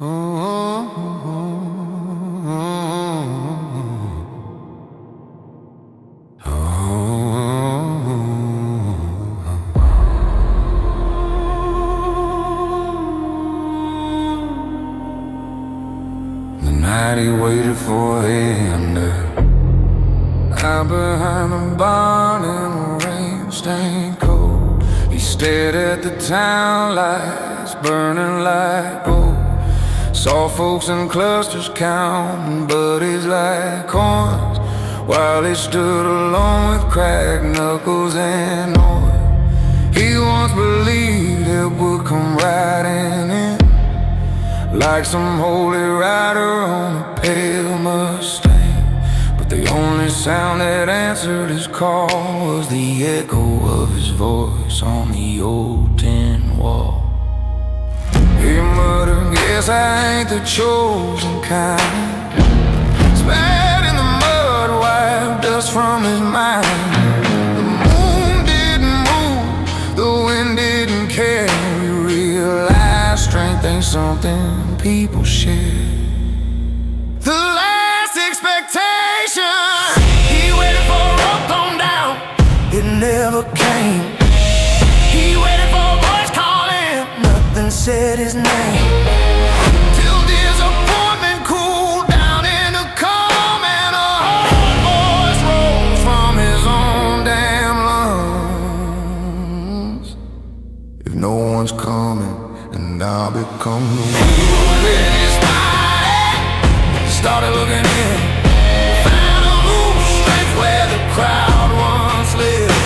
The night he waited for him out behind the barn in the rain-stained cold. He stared at the town lights burning like gold. Saw folks in clusters counting buddies like coins, while he stood alone with cracked knuckles and oil. He once believed it would come riding in like some holy rider on a pale Mustang, but the only sound that answered his call was the echo of his voice on the old tin wall. He muttered, "Guess I ain't the chosen kind." Spat in the mud, wiped dust from his mind. The moon didn't move, the wind didn't care. He realized strength ain't something people share. The last expectation he waited for a rope thrown down, it never came. He waited for a voice calling, nothing said his name. Till disappointment cooled down into calm, and a hard voice rose from his own damn lungs. If no one's coming, and I'll become the one. His body started looking in, found a loose strength where the crowd once lived.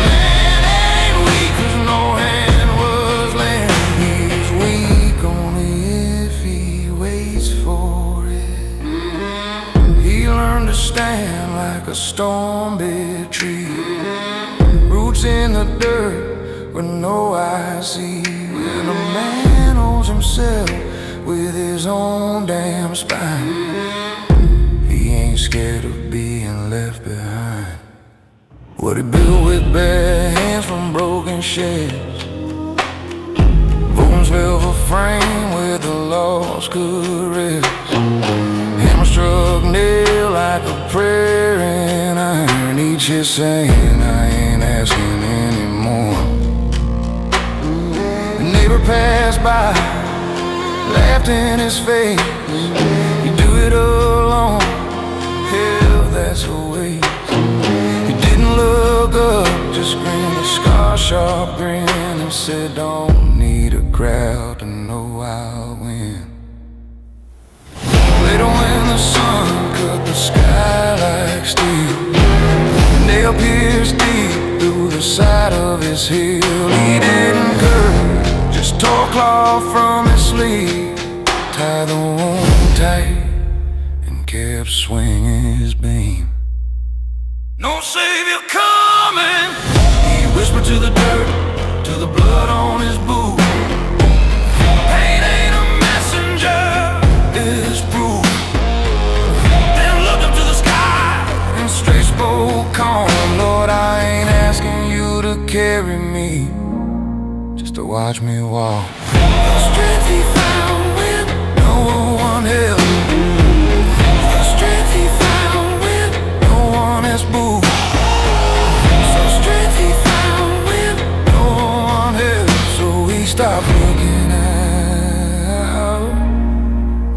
Man ain't weak 'cause no hand was lent. He's weak only if he waits for it. He learned to stand like a storm-bit tree, roots in the dirt with no eye see. When a man owns himself with his own damn spine, he ain't scared of being left behind. What he built with bare hands from broken sheds, bones built for frame where the lost could rest. Hammer struck nail like a prayer in iron, each hit saying, "I ain't asking anymore." Passed by, laughed in his face. You do it alone, hell, that's a waste. He didn't look up, just grinned a scar-sharp grin and said, "Don't need a crowd to know I'll win." Later when the sun cut the sky like steel, the nail pierced deep through the side of his heel. He didn't curve, just tore cloth from his sleeve, tied the wound tight, and kept swinging his beam. "No savior coming," he whispered to the dirt, to the blood on his boot. "Pain ain't a messenger, it's proof." Then looked up to the sky and straight spoke calm, "Lord, I ain't asking you to carry me, to watch me walk." The strength he found when no one held, the strength he found when no one has moved, the strength he found when no one held. So he stopped looking out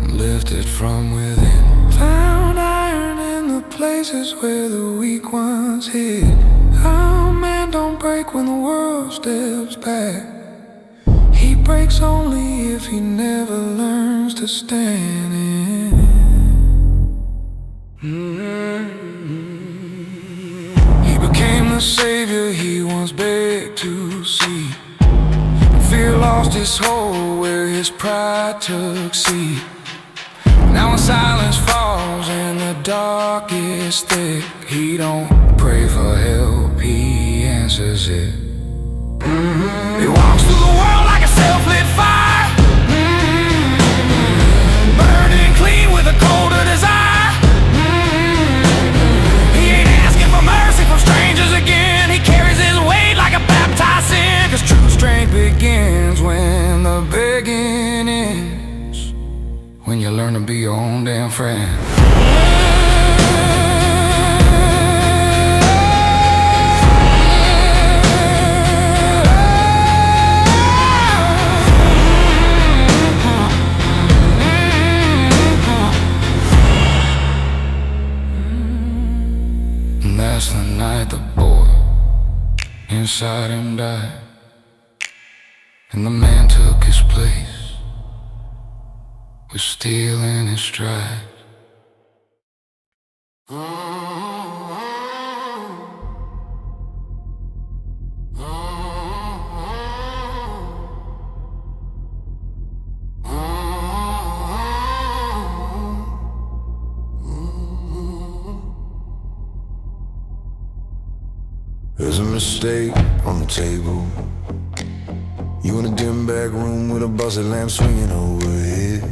and lifted from within. Found iron in the places where the weak ones hid. Oh man, don't break when the world steps back. He breaks only if he never learns to stand in. He became the savior he once begged to see. Fear lost his hold where his pride took seat. Now when silence falls and the dark is thick, he don't pray for help, he answers it. He walks through the world like a self-lit fire, burning clean with a colder desire. He ain't asking for mercy from strangers again. He carries his weight like a baptized sin, 'cause true strength begins when the begging ends. when you learn to be your own damn friend. And that's the night the boy inside him died, and the man took his place with steel in his stride. There's a mistake on the table. You in a dim back room with a busted lamp swinging overhead.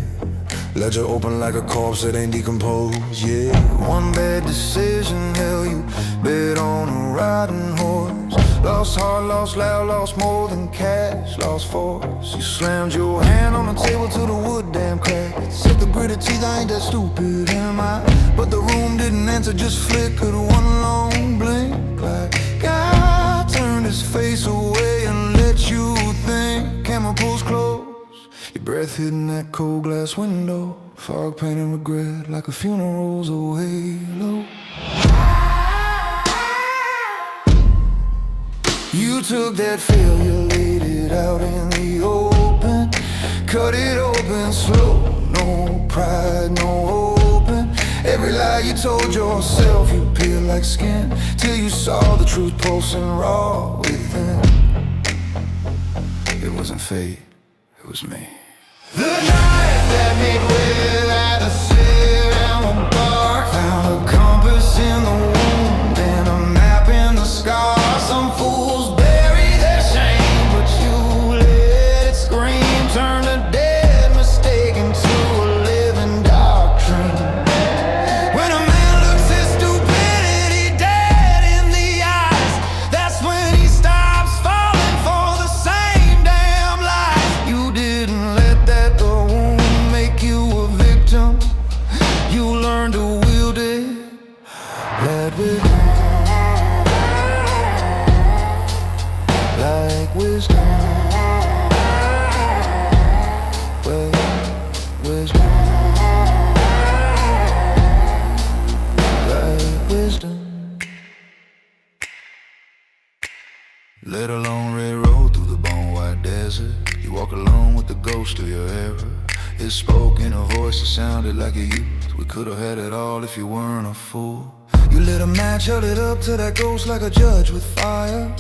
Ledger open like a corpse that ain't decomposed, yeah. One bad decision, hell, you bet on a riding horse. Lost heart, lost loud, lost more than cash, lost force. You slammed your hand on the table till the wood damn cracked. Said the gritted teeth, I ain't that stupid, am I? But the room didn't answer, just flickered one long blink. Like God turned his face away and let you think. Camera pulls close, your breath hitting that cold glass window. Fog painting regret like a funeral's a halo. You took that failure, laid it out in the open. Cut it open slow, no pride, no hoping. Every lie you told yourself, you peeled like skin, till you saw the truth pulsing raw within. It wasn't fate, it was me. The night that made without a sit and a bark, found a compass in the wound and a map in the scar. Some fools bury their shame, but you let it scream. Turn a dead mistake into a living doctrine. When a man looks his stupidity dead in the eyes, that's when he stops falling for the same damn lies. You didn't let that wound make you a victim. You learned to wield it, let it like wisdom. Well, wisdom. Like wisdom. Let alone red road through the bone white desert. You walk alone with the ghost of your error. It spoke in a voice that sounded like a youth. We could have had it all if you weren't a fool. You lit a match, held it up to that ghost like a judge with fire.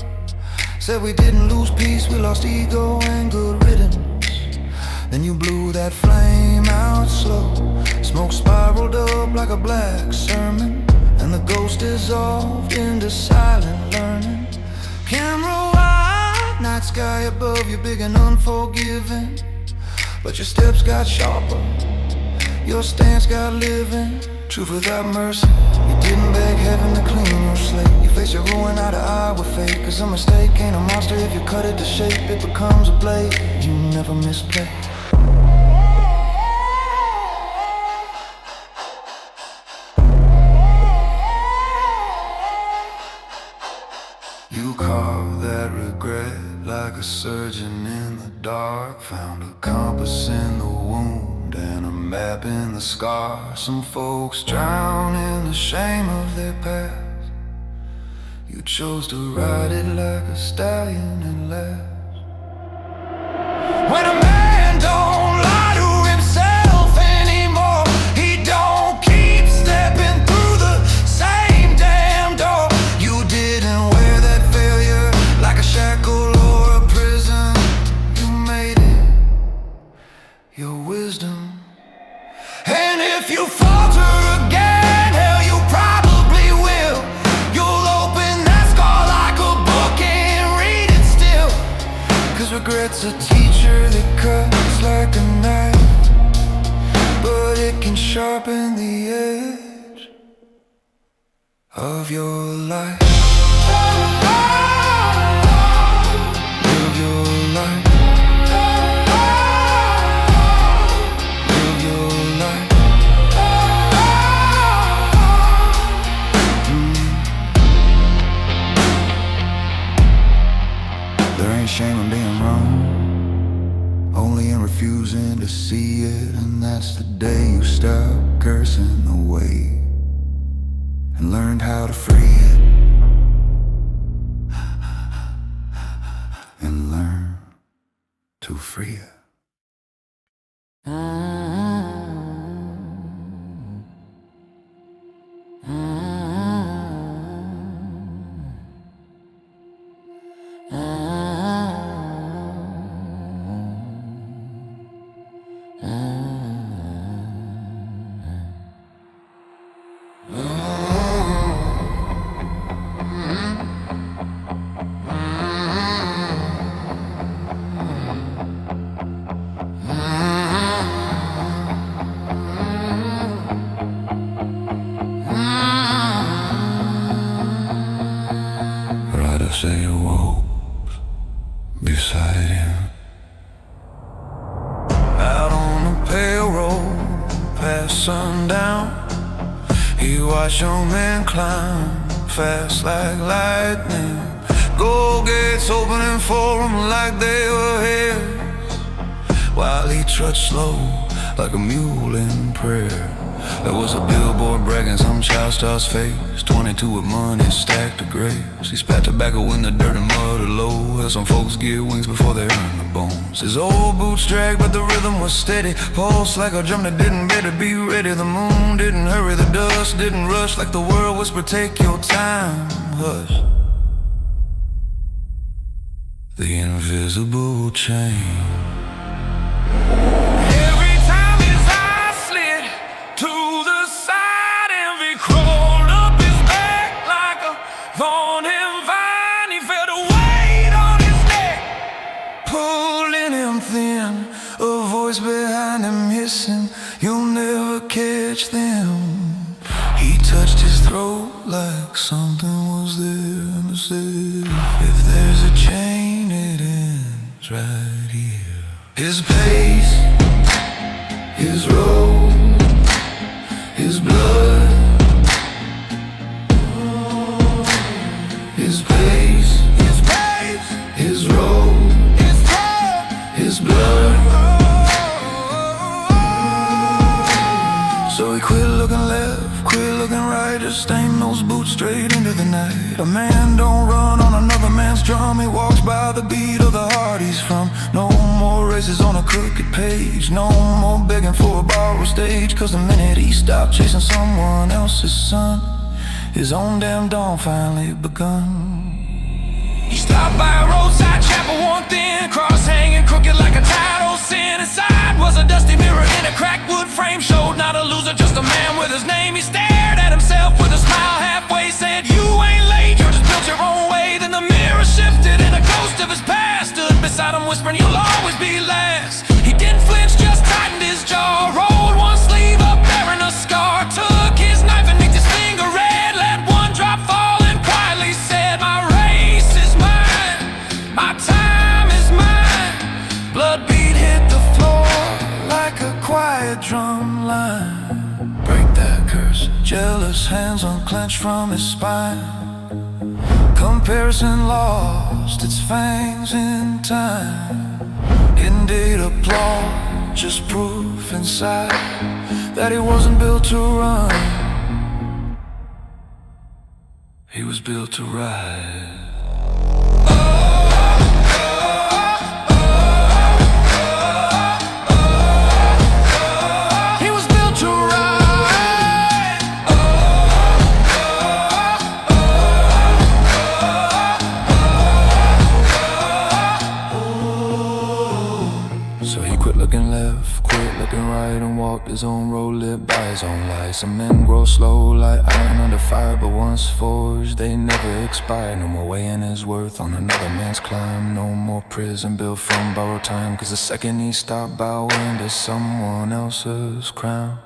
Said we didn't lose peace, we lost ego and good riddance. Then you blew that flame out slow. Smoke spiraled up like a black sermon, and the ghost dissolved into silent learning. Camera wide, night sky above you, big and unforgiving. But your steps got sharper, your stance got living. Truth without mercy, you didn't beg heaven to clean your slate. You face your ruin eye to eye with fate, cause a mistake ain't a monster if you cut it to shape. It becomes a blade, you never misplay. You carved that regret like a surgeon in the dark. Found a compass in the wound and a map in the scar. Some folks drown in the shame of their past. You chose to ride it like a stallion and last. When a man don't lie to himself anymore, he don't keep stepping through the same damn door. You didn't wear that failure like a shackle or a prison. You made it your wisdom. And if you falter again, hell, you probably will. You'll open that scar like a book and read it still. Cause regret's a teacher that cuts like a knife, but it can sharpen the edge of your life. Live your life. Live your life. choosing to see it, and that's the day you stop cursing the way and learned how to free it and learn to free it. Writer say you woke beside him out on the pale road past sundown. He watched young men climb fast like lightning, gold gates opening for him like they were his, while he trudged slow like a mule in prayer. There was a billboard bragging some child star's face, 22 with money stacked to graves. He spat tobacco in the dirt and mud low. Had some folks get wings before they earned the bones. His old boots dragged but the rhythm was steady, pulse like a drum that didn't better be ready. The moon didn't hurry, the dust didn't rush like the world whispered, take your time, hush. The invisible chain. Behind him hissing, you'll never catch them. He touched his throat like something was there and said, if there's a chain it ends right here. His pace, his road, his blood. His pace, his road, his blood. So he quit looking left, quit looking right, just aimed those boots straight into the night. A man don't run on another man's drum, he walks by the beat of the heart he's from. No more races on a crooked page, no more begging for a borrowed stage. Cause the minute he stopped chasing someone else's son, his own damn dawn finally begun. He stopped by a roadside chapel, one thin cross hanging crooked like a title sin. Inside was a dusty mirror in a cracked wood frame, showed not a loser, just a man with his name. He stared at himself with a smile halfway, said, you ain't late, you just built your own way. Then the mirror shifted and a ghost of his past stood beside him whispering, you'll always be last. He didn't flinch, just tightened his jaw, rolled one sleeve up, bearing a scar. Took his knife and nicked his finger red, let one drop fall and quietly said, my race is mine, my time is mine. Blood beat hit the floor like a quiet drum line. Break that curse, jealous hands unclenched from his spine. Comparison lost its fangs in time. Indeed applause, just proof inside that he wasn't built to run, he was built to ride. So he quit looking left, quit looking right, and walked his own road lit by his own light. Some men grow slow like iron under fire, but once forged they never expire. No more weighing his worth on another man's climb, no more prison built from borrowed time. Cause the second he stopped bowing to someone else's crown,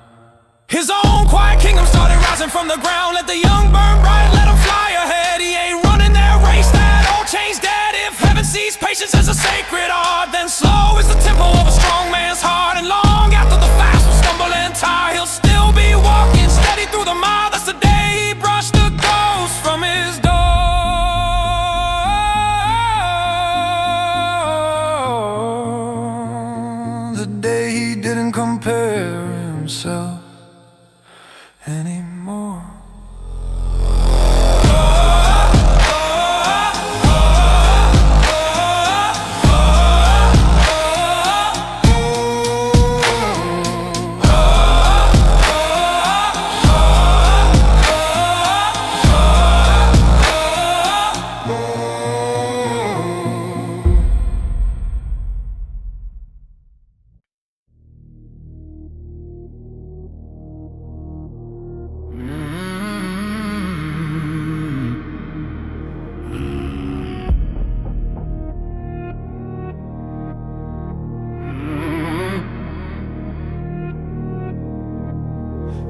his own quiet kingdom started rising from the ground. Let the young burn bright, let him fly ahead. He ain't running their race, that old chain's dead. If heaven sees patience as a sacred art, then slow is the tempo of a strong man's heart. And long after the fast will stumble and tire, he'll still be walking steady through the mire. That's the day he brushed the ghost from his door. The day he didn't compare himself anymore.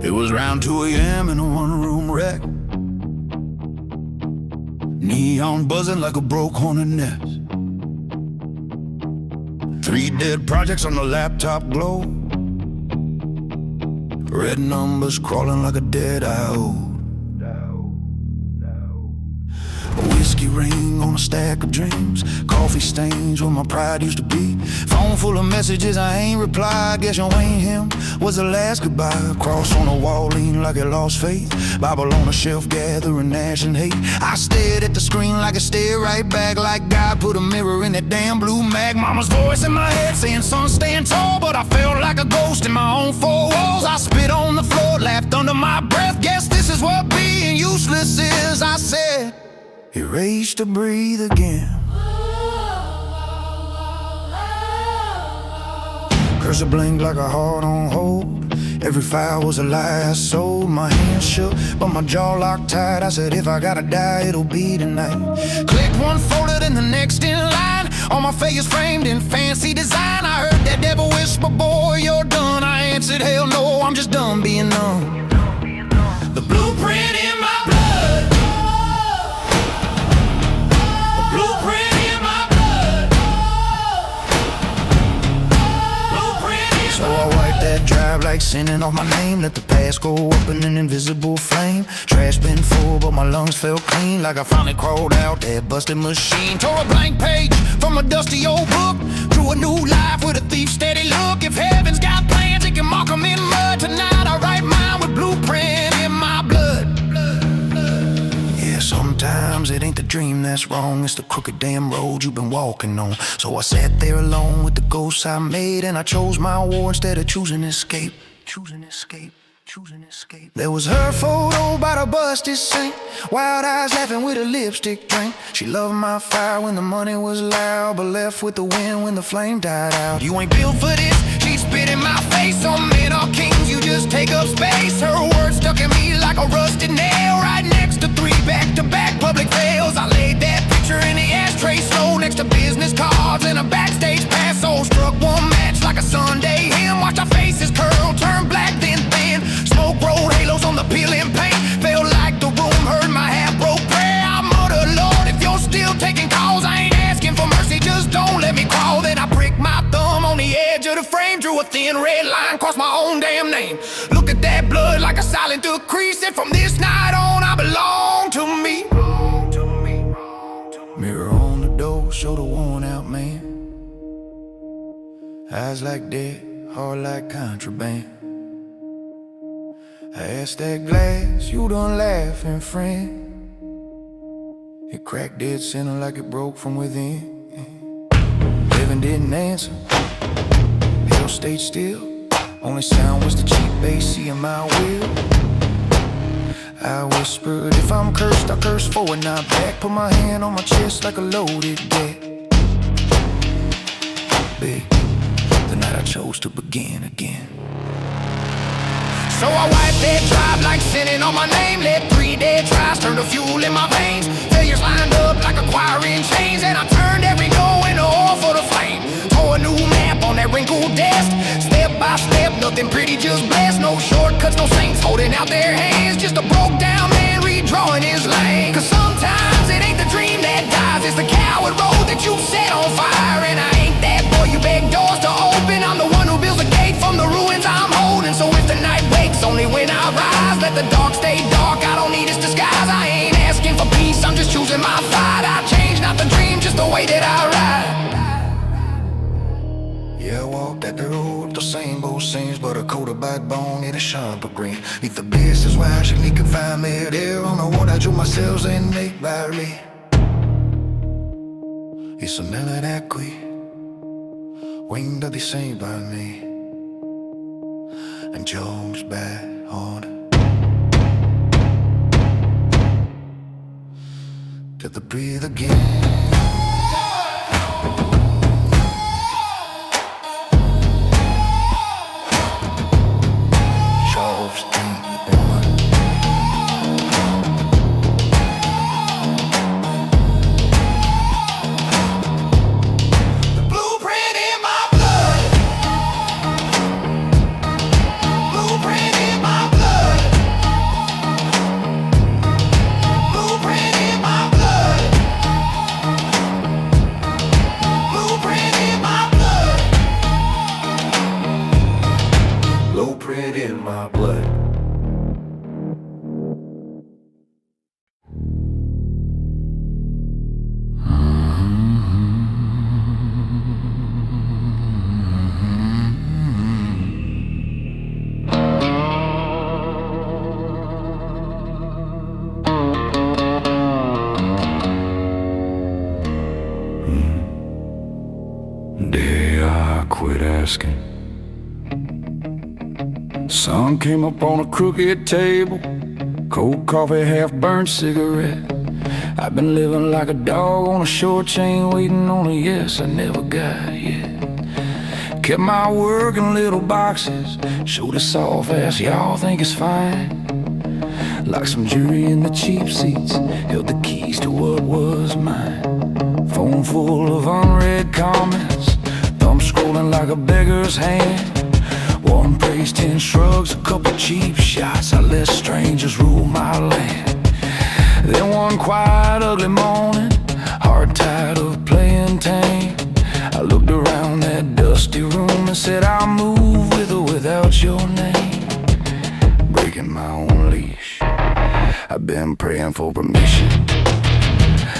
It was around 2 a.m. in a one-room wreck, neon buzzing like a broke hornet nest. 3 dead projects on the laptop glow, red numbers crawling like a dead eye. A whiskey ring on a stack of dreams, coffee stains where my pride used to be. Phone full of messages I ain't replied. Guess you ain't him was the last goodbye. Cross on the wall, lean like it lost faith. Bible on a shelf, gathering ash and hate. I stared at the screen like it stared right back, like God put a mirror in that damn blue mag. Mama's voice in my head saying, son, stand tall. But I felt like a ghost in my own four walls. I spit on the floor, laughed under my breath. Guess this is what being useless is, I said. Erase to breathe again. Cursor blinked like a heart on hold. Every file was a lie I sold. My hands shook, but my jaw locked tight. I said, if I gotta die, it'll be tonight. Clicked one folder, then the next in line. All my face framed in fancy design. I heard that devil whisper, boy, you're done. I answered, hell no, I'm just done being numb. The blueprint in my blood. Blueprint in my blood. Blueprint in so I wiped that drive like sending off my name. Let the past go up in an invisible flame. Trash bin full, but my lungs felt clean, like I finally crawled out that busted machine. Tore a blank page from a dusty old book, drew a new life with a thief's steady look. If heaven's got plans, it can mark them in mud. Tonight I write mine with blueprint in my blood. Sometimes it ain't the dream that's wrong, it's the crooked damn road you've been walking on. So I sat there alone with the ghosts I made, and I chose my war instead of choosing escape. Choosing escape, choosing escape. There was her photo by the busted sink, wild eyes laughing with a lipstick drink. She loved my fire when the money was loud, but left with the wind when the flame died out. You ain't built for this, she spit in my face. Some men are kings, you just take up space. Her words stuck in me like a rusted nail, right next to 3 back-to-back public fails. I laid that picture in the ashtray slow, next to business cards and a backstage pass. So struck one match like a Sunday hymn. Watched our faces curl, turn black then thin. Smoke rolled halos on the peeling paint. Felt like the room heard my half-broke prayer. I muttered, Lord, if you're still taking calls, I ain't asking for mercy, just don't let me crawl. Then I pricked my thumb on the edge of the frame, drew a thin red line across my own damn name. Look at that blood like a silent decree, said from this night on I belong to me. Mirror on the door, show the worn out man. Eyes like dead, heart like contraband. I asked that glass, you done laughing, friend. It cracked dead center like it broke from within. Heaven didn't answer, hell stayed still. Only sound was the cheap AC in my wheel. I whispered, if I'm cursed, I curse forward, not back. Put my hand on my chest like a loaded gat. Big, the night I chose to begin again. So I wiped that drive like sinning on my name. Let 3 dead tries turn to fuel in my veins. Failures lined up like a choir in chains, and I turned every no into oil for the flame. Tore a new map on that wrinkled desk. Step by step, nothing pretty, just blessed. No shortcuts, no saints holding out their hands. Just a broke down man redrawing his lane. Cause sometimes it ain't the dream that dies, it's the coward road that you set on fire. And I ain't that boy you beg doors to open, I'm the one who builds a gate from the ruins I'm holding. So if the night wakes, only when I rise, let the dark stay dark, I don't need its disguise. I ain't asking for peace, I'm just choosing my fight. I change not the dream, just the way that I ride. Yeah, I walked that road, the same both seams, but a coat of backbone, it is sharper green. Neath the beast is where she can find me there on the one I drew myself and make by me. It's a melody qui winged at the same by me, and Joe's back on to the breathe again. Blueprint in my blood. Day I quit asking. Sun came up on a crooked table, cold coffee, half-burned cigarette. I've been living like a dog on a short chain, waiting on a yes I never got yet. Kept my work in little boxes, showed a soft ass y'all think it's fine. Like some jury in the cheap seats, held the keys to what was mine. Phone full of unread comments, thumb scrolling like a beggar's hand. One praise, 10 shrugs, a couple cheap shots. I let strangers rule my land. Then one quiet, ugly morning, heart tired of playing tame, I looked around that dusty room and said, I'll move with or without your name. Breaking my own leash, I've been praying for permission,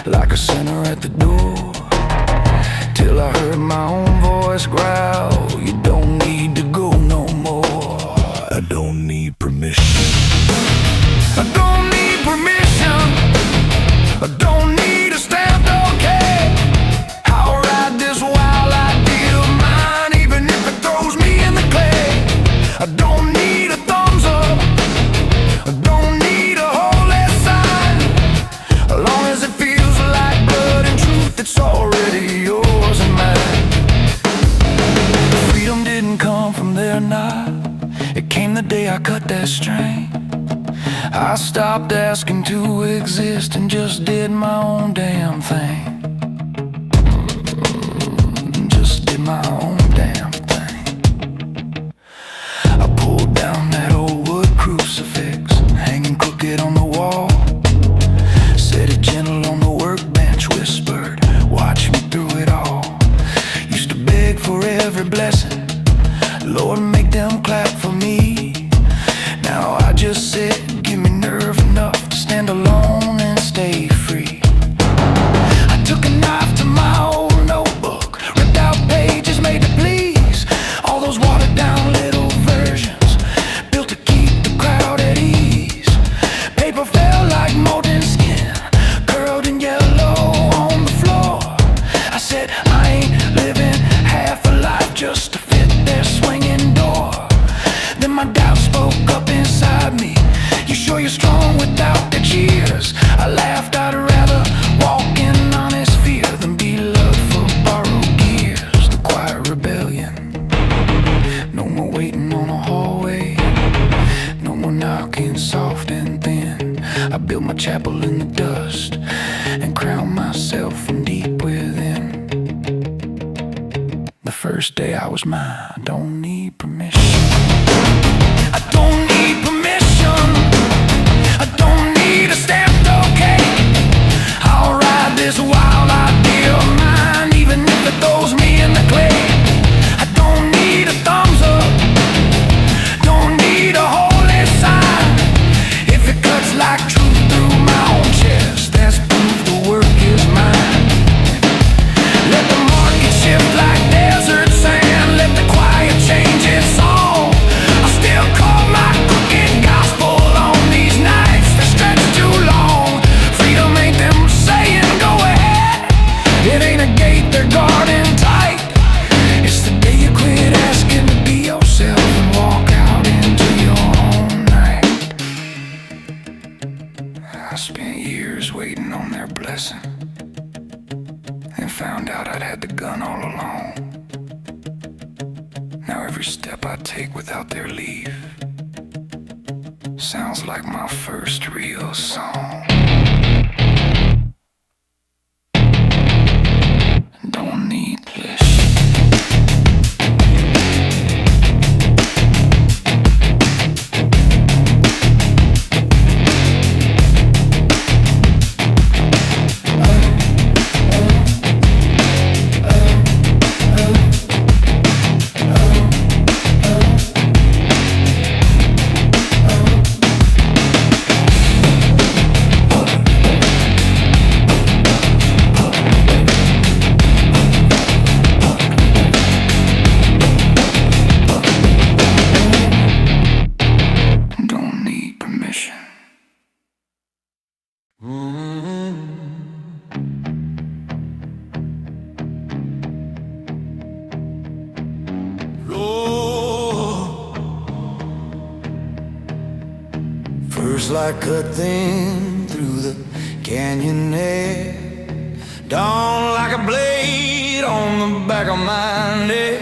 like a sinner at the door, till I heard my own voice growl, you don't need to go no more. I don't need permission. I don't need permission. I don't need a stamped okay. I'll ride this wild idea of mine, even if it throws me in the clay. I don't need a thumbs up. I don't need a holy sign. As long as it feels like blood and truth, it's already yours and mine. Freedom didn't come from there, nah. It came the day I cut that string. I stopped asking to exist and just did my own damn thing. Just did my own damn thing. I pulled down that old wood crucifix, hanging crooked on the wall. Set it gentle on the workbench, whispered, watch me through it all. Used to beg for every blessing, Lord, make them clap for me. Now I just sit, give me nerve enough to stand alone and stay free. I took a knife to my old notebook, ripped out pages made to please. All those watered down little versions, built to keep the crowd at ease. Paper fell like molten skin, curled in yellow on the floor. I said I ain't living half a life just to fit their swinging door. Then my doubt spoke up inside me, you sure you're strong without the cheers? I laughed, I'd rather walk in honest fear than be loved for borrowed gears. The quiet rebellion, no more waiting on a hallway, no more knocking soft and thin. I built my chapel in the dust and crowned myself from deep within. The first day I was mine, I don't need permission. I don't need permission. I don't need a stamped okay. I'll ride this wild idea of mine, even if it throws me in the clay. I don't need a thumbs up. Don't need a holy sign. If it cuts like truth through my own chest, that's proof the work is mine. Let the market shift like desert sand. Let the quiet change its without their leave. Sounds like my first real song. Don't need permission. First light cut thin through the canyon air, dawn like a blade on the back of my neck.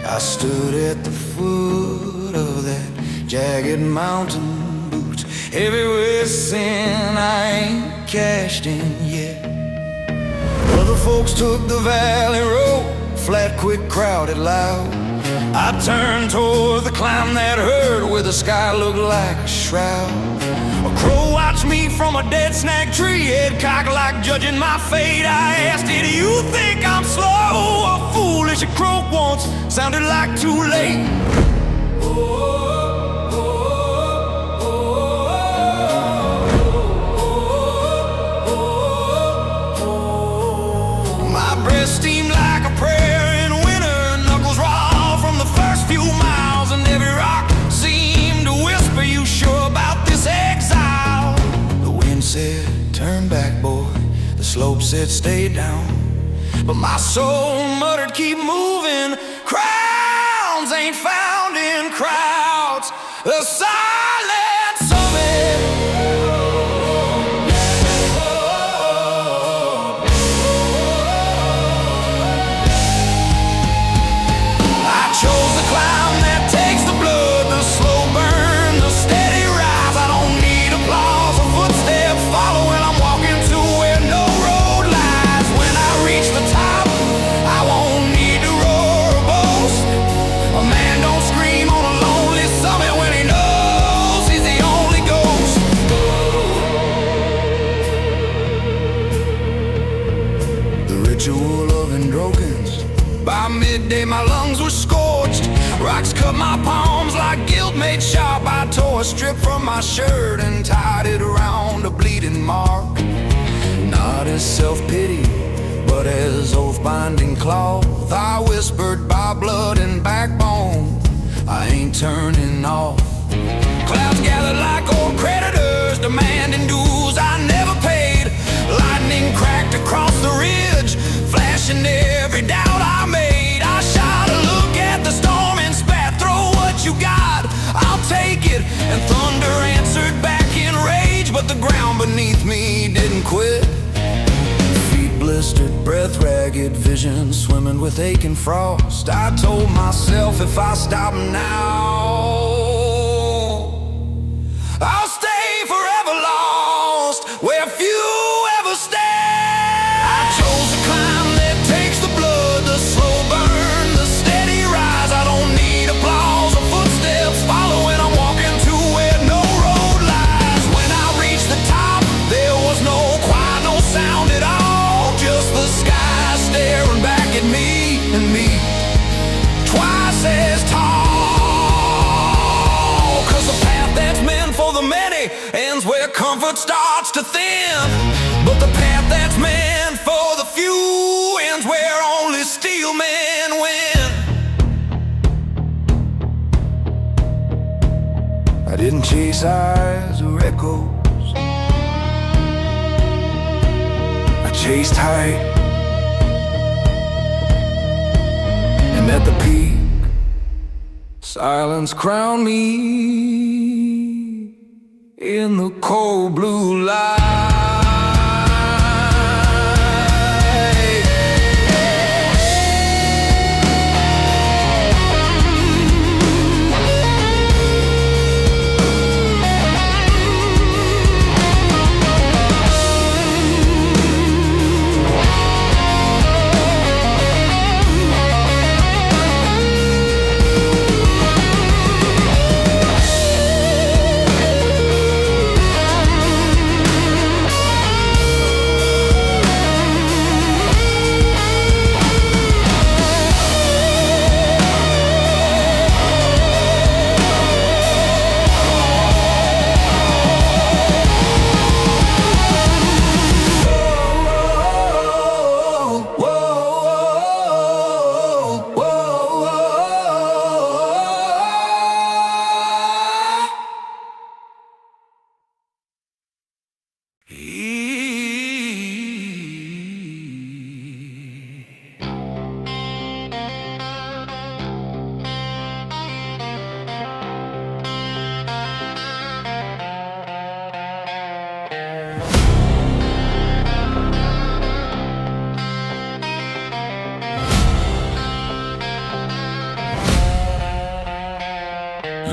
I stood at the foot of that jagged mountain, boots heavy with sin I ain't cashed in yet. Other folks took the valley road, flat, quick, crowded, loud. I turned toward the climb that hurt, where the sky looked like a shroud. A crow watched me from a dead snag tree, head cocked like judging my fate. I asked, did you think I'm slow or foolish? A croak once sounded like too late. My breath steamed like a prayer in winter, knuckles raw from the first few miles, and every rock seemed to whisper, you sure about this exile? The wind said, turn back, boy. The slope said, stay down. But my soul muttered, keep moving. Crowns ain't found in crowds. The silence of it. Chose the climb that takes the blood, the slow burn, the steady rise. I don't need applause or footsteps following. I'm walking to where no road lies. When I reach the top, I won't need to roar or boast. A man don't scream on a lonely summit when he knows he's the only ghost. The ritual of Androkins. By midday my lungs were scorched, rocks cut my palms like guilt made sharp. I tore a strip from my shirt and tied it around a bleeding mark. Not as self-pity, but as oath-binding cloth. I whispered, by blood and backbone, I ain't turning off. Clouds gathered like old creditors, demanding dues I never paid. Lightning cracked across the ridge, flashing every doubt I made. I shot a look at the storm and spat, throw what you got, I'll take it. And thunder answered back in rage, but the ground beneath me didn't quit. Feet blistered, breath ragged, vision swimming with aching frost. I told myself, if I stop now, I'll stay forever lost where few ever stand. I chose a climb that takes the blood, the slow burn, the steady rise. I don't need applause or footsteps following. I'm walking to where no road lies. When I reached the top, there was no quiet, no sound at all, just the sky staring back at me, and me twice as tall. 'Cause the path that's meant for the many ends where comfort starts to thin, but the path that's meant for the few ends where only steel men win. I didn't chase eyes or echoes, I chased height. And at the peak, silence crowned me in the cold blue light.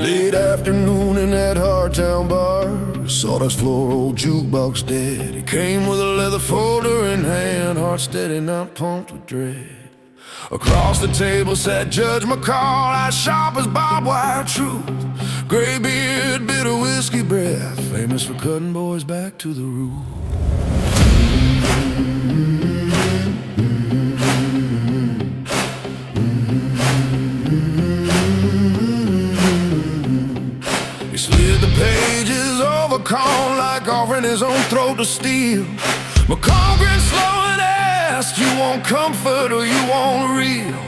Late afternoon in that hardtown bar, sawdust floor, old jukebox dead. He came with a leather folder in hand, heart steady, not pumped with dread. Across the table sat Judge McCall, eyes sharp as barbed wire truth. Gray beard, bitter whiskey breath, famous for cutting boys back to the roof. He slid the pages overcome like offering his own throat to steal. McCall grinned slow and asked, "You want comfort or you want real?"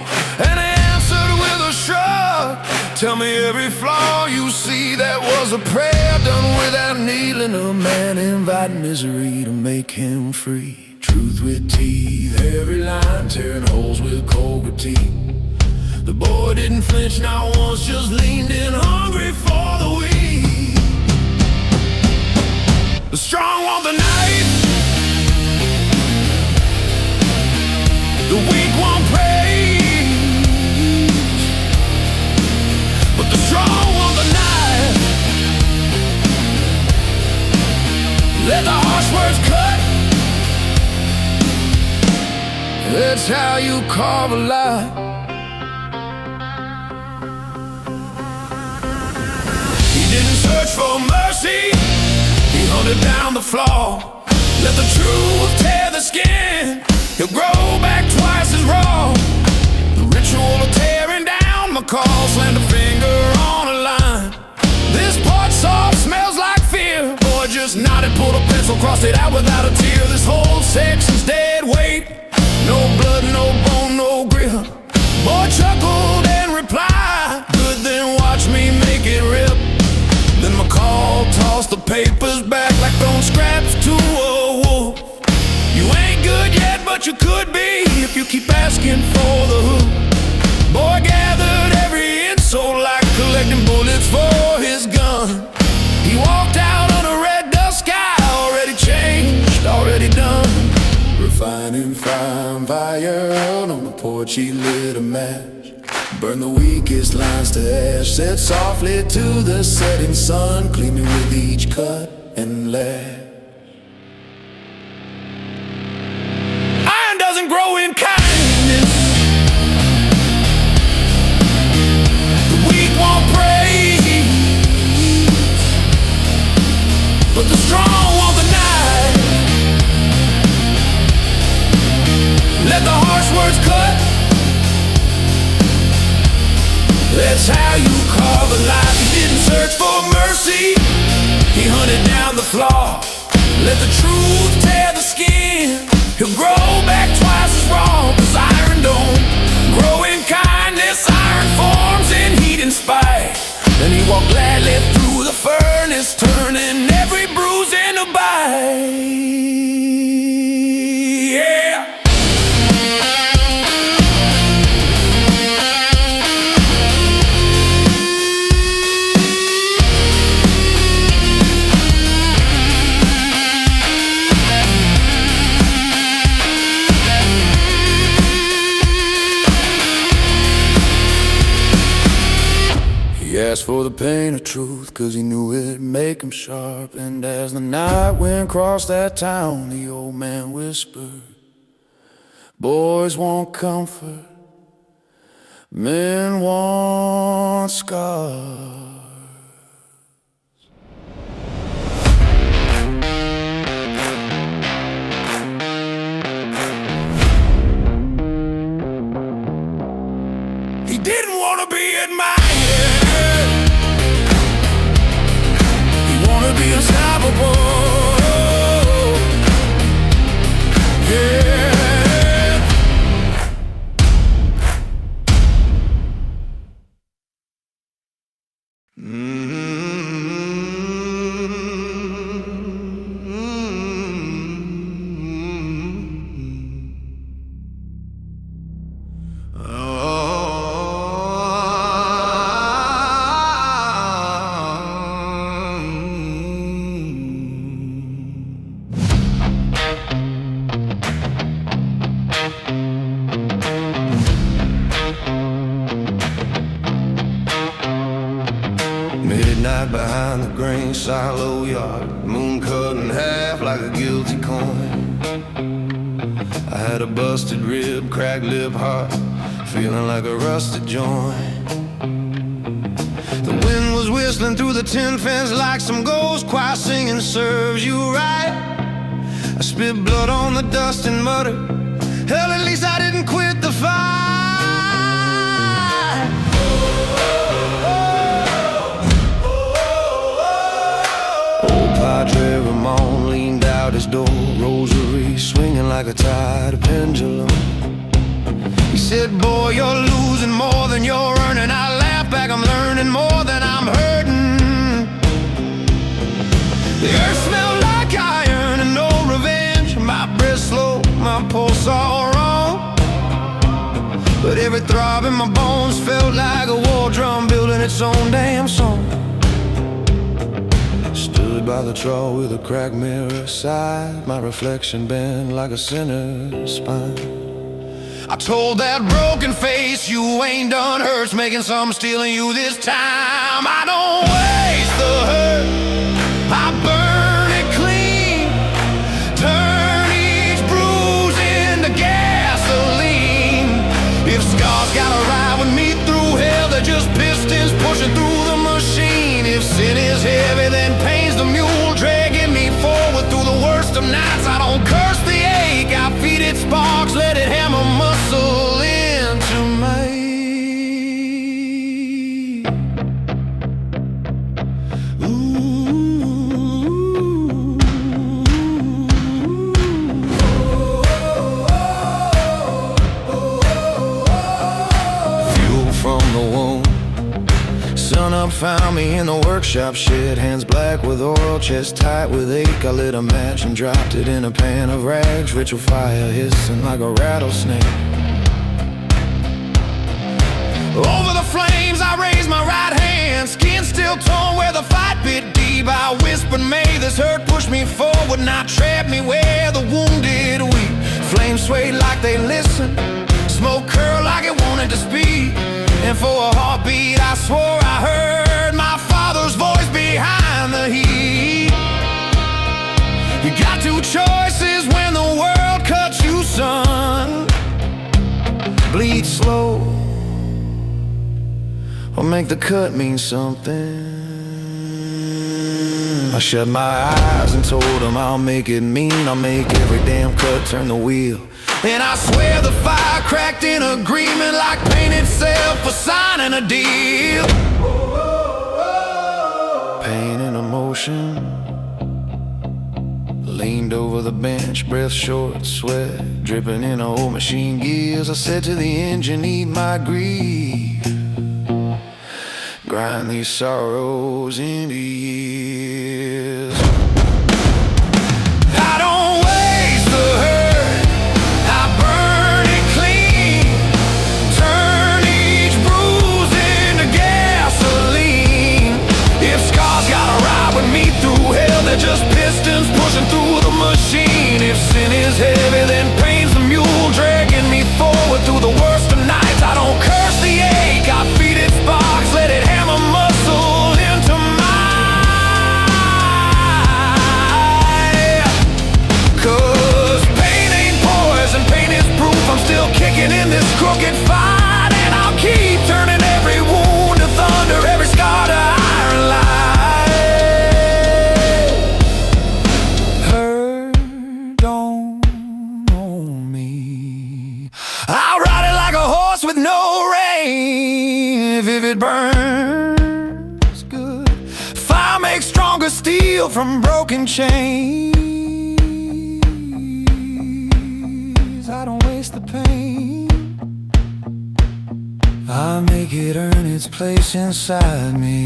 And he answered with a shrug, "Tell me every flaw you see." That was a prayer done without kneeling, a man inviting misery to make him free. Truth with teeth, every line tearing holes with cold critique. The boy didn't flinch not once, just leaned in hungry for the weak. The strong want the knife, the weak want praise, but the strong want the knife. Let the harsh words cut. That's how you carve a lie. He didn't search for mercy, he hunted down the flaw. Let the truth tear the skin, he'll grow back twice as raw. The ritual of tearing down McCall slammed a finger on a line. This part soft smells like fear. Boy just nodded, pulled a pencil, crossed it out without a tear. This whole section's dead weight. No blood, no bone, no grit. Boy chuckled and replied, "Good, then watch me make it rip." Then McCall tossed the papers back like throwing scraps to a wolf. You ain't good yet, but you could be if you keep asking for the hook. Boy gathered every insult like collecting bullets for his gun. He walked out on a red dust sky, already changed, already done. Refining fine fire out on the porch, he lit a match. Burn the weakest lines to ash, set softly to the setting sun, gleaming with each cut and lash. Iron doesn't grow in kindness, the weak won't praise, but the strong want the knife. Let the harsh words cut. That's how you carve a life. He didn't search for mercy, he hunted down the flaw. Let the truth tear the skin, he'll grow back twice as raw. 'Cause iron don't grow in kindness, iron forms in heat and spite. Then he walked gladly through the furnace, turning every bruise into bite. Yeah. He asked for the pain of truth, 'cause he knew it'd make him sharp. And as the night wind crossed that town, the old man whispered, "Boys want comfort, men want scars." He didn't want to be admired, he wanted to be unstoppable. Yeah. Midnight behind the grain silo yard, moon cut in half like a guilty coin. I had a busted rib, cracked lip, heart feeling like a rusted joint. The wind was whistling through the tin fence like some ghost choir singing serves you right. I spit blood on the dust and muttered, hell, at least I didn't quit the fight. Padre Ramon leaned out his door, rosary swinging like a tired pendulum. He said, boy, you're losing more than you're earning. I laugh back, I'm learning more than I'm hurting. The earth smelled like iron and no revenge. My breath slow, my pulse all wrong, but every throb in my bones felt like a war drum building its own damn song. Stood by the trough with a cracked mirror side, my reflection bent like a sinner's spine. I told that broken face, you ain't done hurts, making some stealing you this time. I don't waste the hurt, I burn it clean, turn each bruise into gasoline. If scars gotta ride with me through hell, they're just pistons pushing through the machine. If sin is heavy, then pain's the mule dragging me forward through the worst of nights. I don't curse the ache, I feed it sparks, let it hammer muscle into me. Fuel from the womb. Sun up found me in the workshop shed, hands black with oil, chest tight with ache. I lit a match and dropped it in a pan of rags, ritual fire hissing like a rattlesnake. Over the flames I raised my right hand, skin still torn where the fight bit deep. I whispered, may this hurt push me forward, not trap me where the wounded weep. Flames swayed like they listened, smoke curled like it wanted to speak. And for a heartbeat I swore I heard my father's voice behind the heat. You got two choices when the world cuts you, son. Bleed slow, or make the cut mean something. I shut my eyes and told him I'll make it mean. I'll make every damn cut turn the wheel. And I swear the fire cracked in agreement like pain itself for signing a deal. Pain and emotion. Leaned over the bench, breath short, sweat dripping in old machine gears. I said to the engine, eat my grief, grind these sorrows into years. I don't waste the hurt, I burn it clean, turn each bruise into gasoline. If scars gotta ride with me through hell, they're just pistons pushing through the machine. If sin is heavy, then pain's the mule dragging me forward through the worst of nights. I don't curse the ache, I feed it sparks, let it hammer muscle into mine. 'Cause pain ain't poison, pain is proof. I'm still kicking in this crooked fight, and I'll keep turning every wound to thunder, every scar to iron light. Hurt don't own me, I'll ride it like a horse with no rein. If it burns good, fire makes stronger steel from broken chains. I don't waste the pain, I make it earn its place inside me.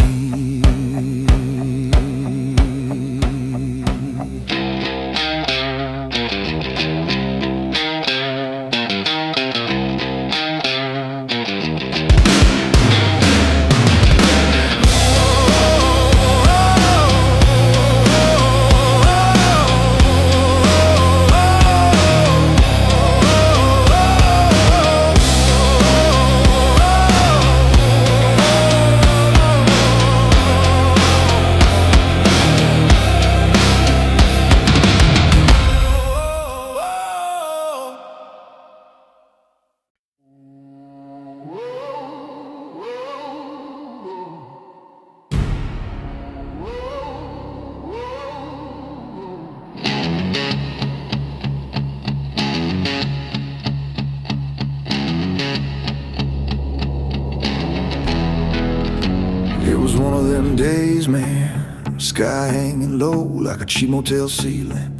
was one of them days, man. Sky hanging low like a cheap motel ceiling.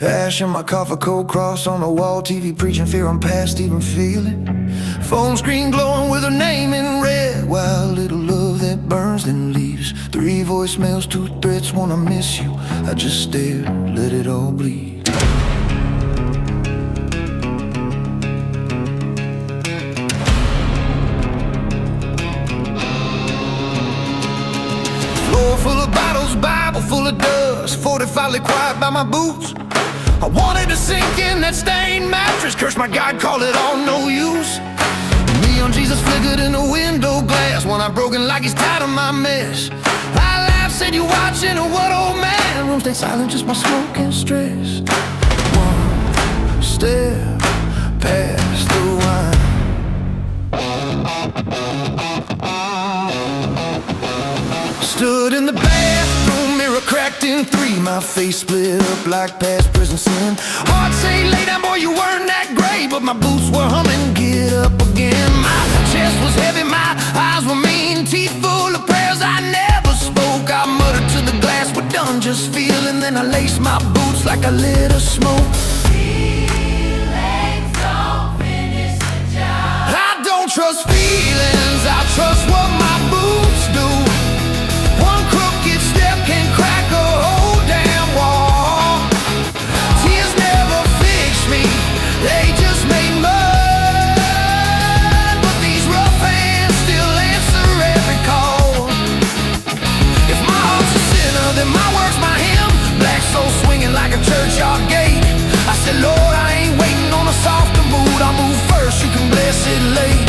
Ash in my coffee coat, cross on the wall, TV preaching fear I'm past even feeling. Phone screen glowing with her name in red, while little love that burns then leaves. 3 voicemails, 2 threats, wanna miss you. I just stare, let it all bleed. Floor full of bottles, Bible full of dust, 45 lit quiet by my boots. I wanted to sink in that stained mattress, curse my God, call it all no use. Neon Jesus flickered in the window glass when I broken like he's tired of my mess. I laughed, said you watching or what, old man? Room stayed silent, just my smoke and stress. One step past the wine. Stood in the bathroom, mirror cracked in 3. My face split up like past prison sin. Heart say, lay down, boy, you weren't that great, but my boots were humming, get up again. My chest was heavy, my eyes were mean, teeth full of prayers I never spoke. I muttered to the glass, we're done, just feeling. Then I laced my boots like I lit a smoke. Feelings don't finish the job. I don't trust feelings, I trust what my boots do. One crooked step can crack a whole damn wall. Tears never fix me, they just make mud. But these rough hands still answer every call. If my heart's a sinner, then my work's my hymn. Black soul swinging like a churchyard gate. I said, Lord, I ain't waiting on a softer mood. I'll move first, you can bless it late.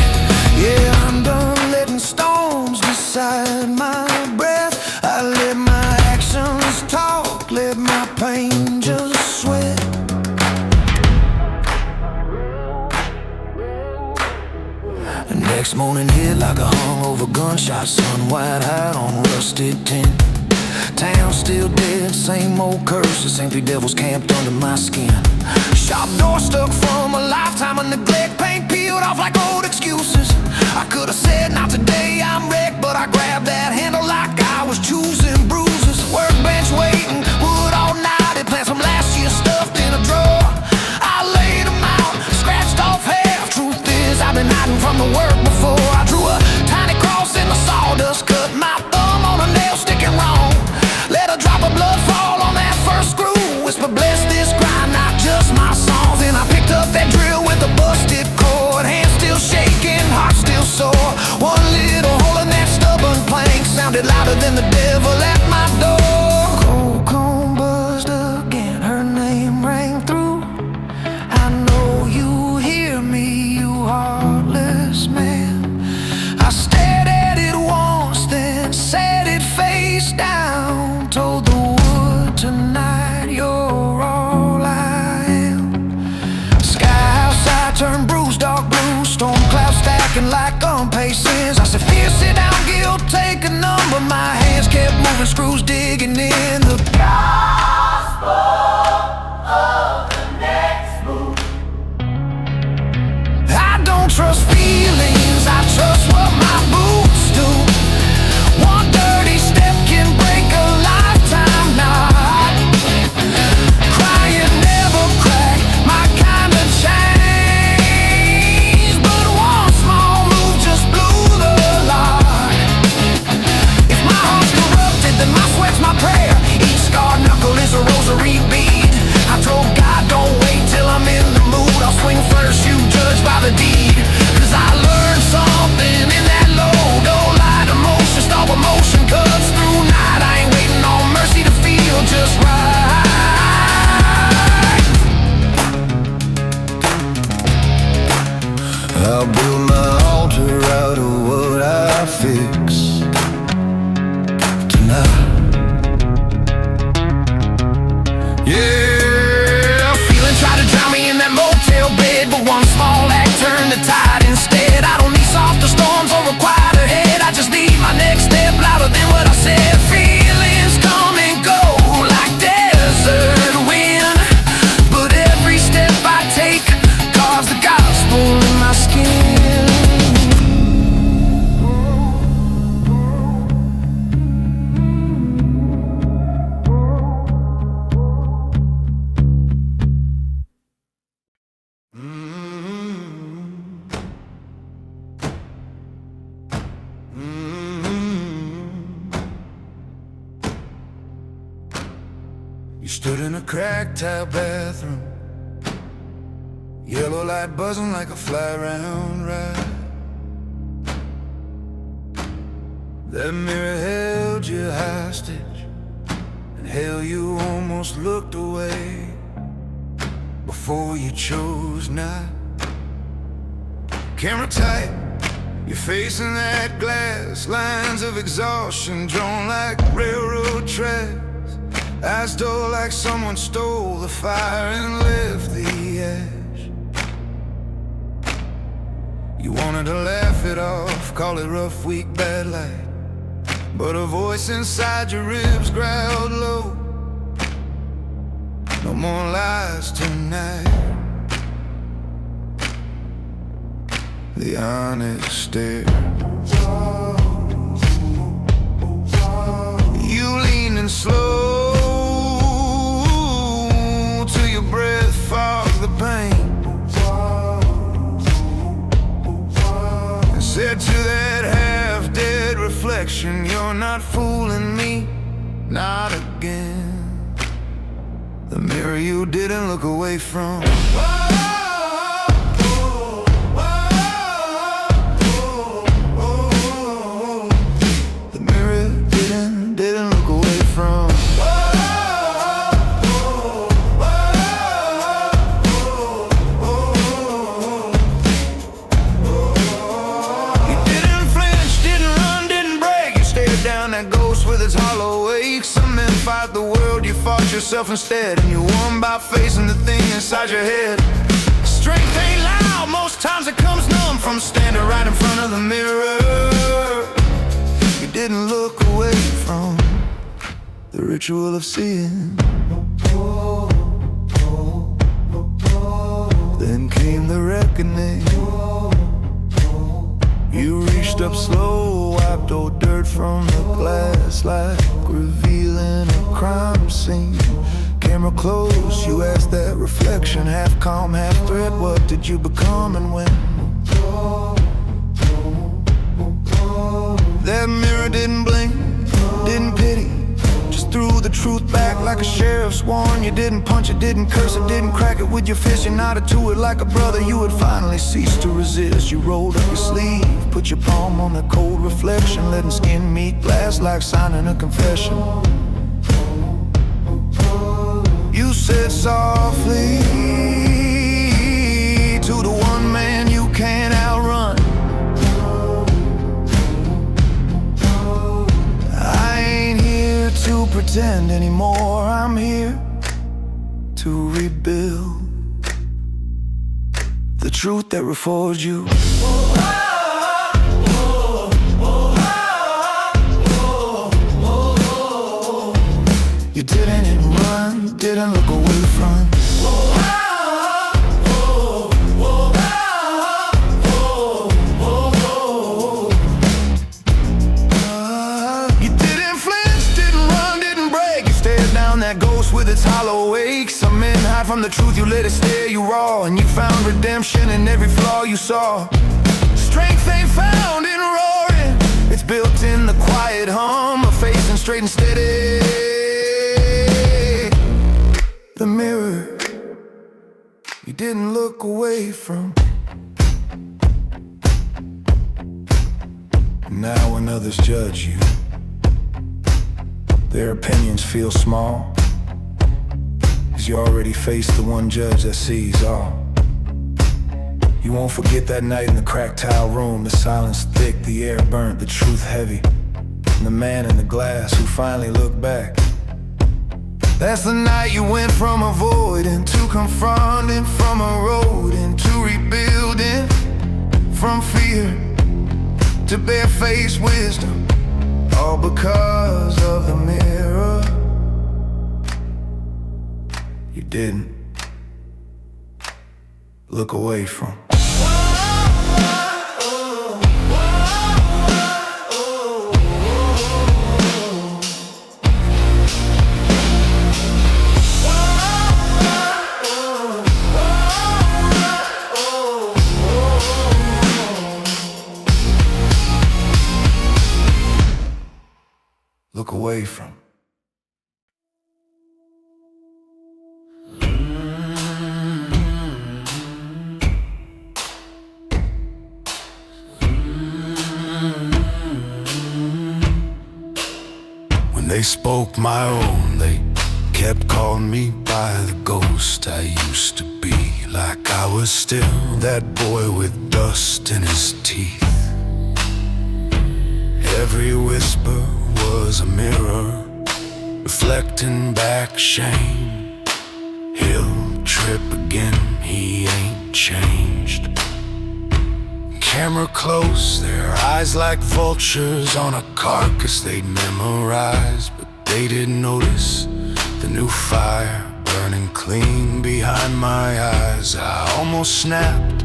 Yeah, I'm done letting stones decide my breath. I let my actions talk, let my pain just sweat. The next morning hit like a hungover gunshot, sun white-eyed on rusted tin. Town still dead, same old curses, same 3 devils camped under my skin. Shop door stuck from a lifetime of neglect, paint peeled off like old excuses. I could've said not today, I'm wrecked, but I grabbed that handle like I was choosing bruises. Workbench waiting, wood all night, it plants from last year stuffed in a drawer. I laid them out, scratched off half. Truth is, I've been hiding from the work before. I drew a tiny cross in the sawdust, cut my thumb on a nail sticking wrong. Let a drop of blood fall on that first screw. Whisper, bless this grind, not just my songs. And I picked up that drill with a busted cord, hands still shaking, heart still sore. One little hole in that stubborn plank sounded louder than the devil at my door. Cold comb buzzed again, her name rang through. I know you hear me, you heartless man. I stared at it once, then set it face down. Told the wood, tonight you're all I am. Sky outside turned bruised, dark blue, storm clouds stacking like unpaid sins. I said, fear, sit down, guilt, take a number. My hands kept moving, screws digging in the Gospel of the next move. I don't trust feelings, I trust what my boots do. One dirty step can break a lifetime knot. Crying never crack my kind of chains, but one small move just blew the lock. If my heart's corrupted, then my sweat's my prayer. stood in a cracked tile bathroom, yellow light buzzing like a fly-round ride. That mirror held you hostage, and hell, you almost looked away before you chose not. Camera tight, you're facing that glass, lines of exhaustion drawn like railroad tracks. Eyes dull like someone stole the fire and left the ash. You wanted to laugh it off, call it rough, weak, bad light, but a voice inside your ribs growled low, no more lies tonight. The honest stare. You leaning slow till your breath fogged the pain, and said to that half-dead reflection, you're not fooling me, not again. The mirror you didn't look away from. Fight the world, you fought yourself instead, and you won by facing the thing inside your head. Strength ain't loud, most times it comes numb from standing right in front of the mirror. You didn't look away from the ritual of seeing. Then came the reckoning. You reached up slow, wiped old dirt from the glass, like revealing a crime scene. Camera close, you asked that reflection, half calm, half threat, what did you become and when? That mirror didn't blink, didn't pity, just threw the truth back like a sheriff's warrant. You didn't punch it, didn't curse it, didn't crack it with your fist. You nodded to it like a brother, you had finally ceased to resist. You rolled up your sleeve, put your palm on the cold reflection, letting skin meet glass like signing a confession. You said softly to the one man you can't outrun, I ain't here to pretend anymore, I'm here to rebuild the truth that reforged you. You didn't run, didn't look away from. You didn't flinch, didn't run, didn't break. You stared down that ghost with its hollow ache. Some men hide from the truth, you let it stare you raw, and you found redemption in every flaw you saw. Strength ain't found in roaring, it's built in the quiet hum of facing straight and steady. The mirror you didn't look away from. Now when others judge you, their opinions feel small, 'cause you already faced the one judge that sees all. You won't forget that night in the cracked tile room, the silence thick, the air burnt, the truth heavy, and the man in the glass who finally looked back. That's the night you went from avoiding to confronting, from eroding to rebuilding, from fear to bare-faced wisdom, all because of the mirror you didn't look away from. Look away from. they spoke my own. They kept calling me by the ghost I used to be, like I was still that boy with dust in his teeth. Every whisper was a mirror, reflecting back shame. He'll trip again, he ain't changed. Camera close, their eyes like vultures on a carcass they'd memorized. But they didn't notice the new fire burning clean behind my eyes. I almost snapped,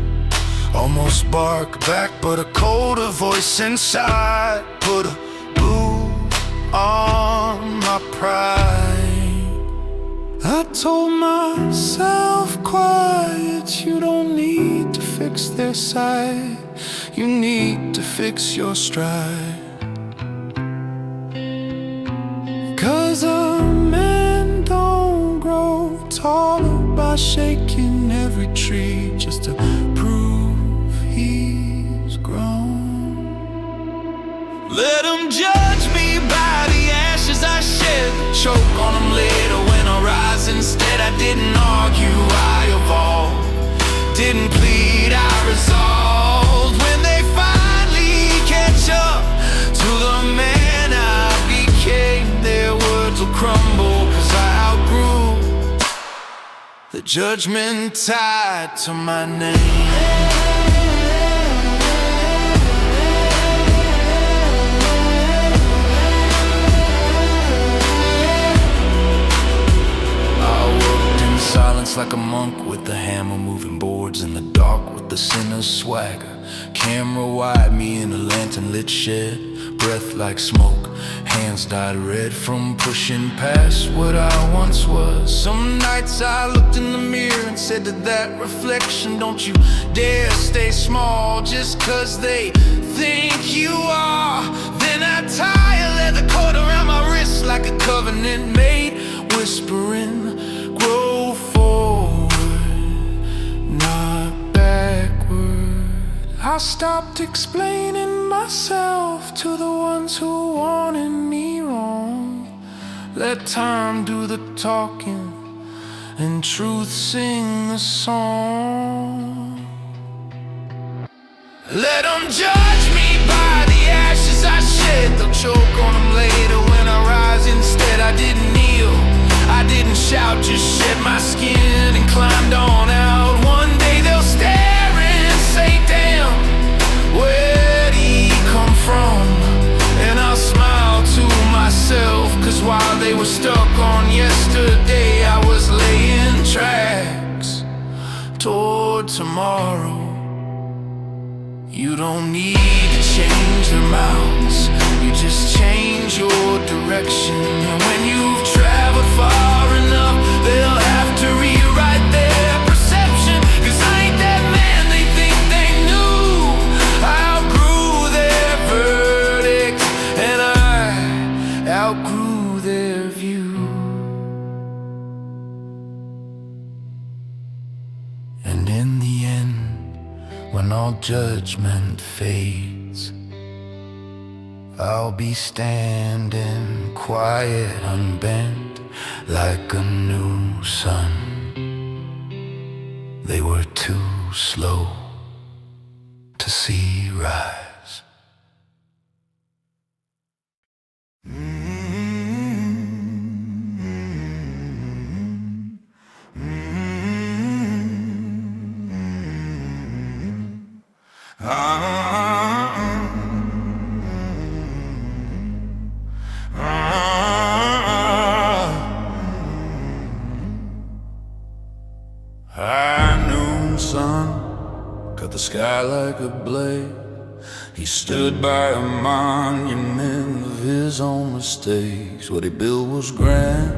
almost barked back, but a colder voice inside put a boot on my pride. I told myself, quiet, you don't need to fix their sight, you need to fix your stride. 'Cause a man don't grow taller by shaking every tree just to prove he's grown. Let them judge me by the ashes I shed, choke on them later when I rise. Instead I didn't argue, I evolved, didn't plead, I resolved. When they finally catch up to the man I became, their words will crumble, 'cause I outgrew the judgment tied to my name. Silence like a monk with the hammer, moving boards in the dark with the sinner's swagger. Camera wide, me in a lantern lit shed, breath like smoke, hands dyed red from pushing past what I once was. Some nights I looked in the mirror and said to that reflection, don't you dare stay small just 'cause they think you are. Then I tie a leather cord around my wrist like a covenant made, whispering, grow forward, not backward. I stopped explaining myself to the ones who wanted me wrong. Let time do the talking and truth sing the song. Let them judge me by the ashes I shed, they'll choke on them later when I rise. Instead I didn't kneel, I didn't shout, just shed my skin and climbed on out. One day they'll stare and say, damn, where'd he come from? And I'll smile to myself, 'cause while they were stuck on yesterday, I was laying tracks toward tomorrow. You don't need to change their mouths, you just change your direction. And when you've traveled far enough, they'll have to rewrite their perception. 'Cause I ain't that man they think they knew. I outgrew their verdict, and I outgrew their view. And in the end, when all judgment fades, I'll be standing quiet, unbent, like a new sun. They were too slow to see rise. High noon sun cut the sky like a blade. He stood by a monument of his own mistakes. What he built was grand,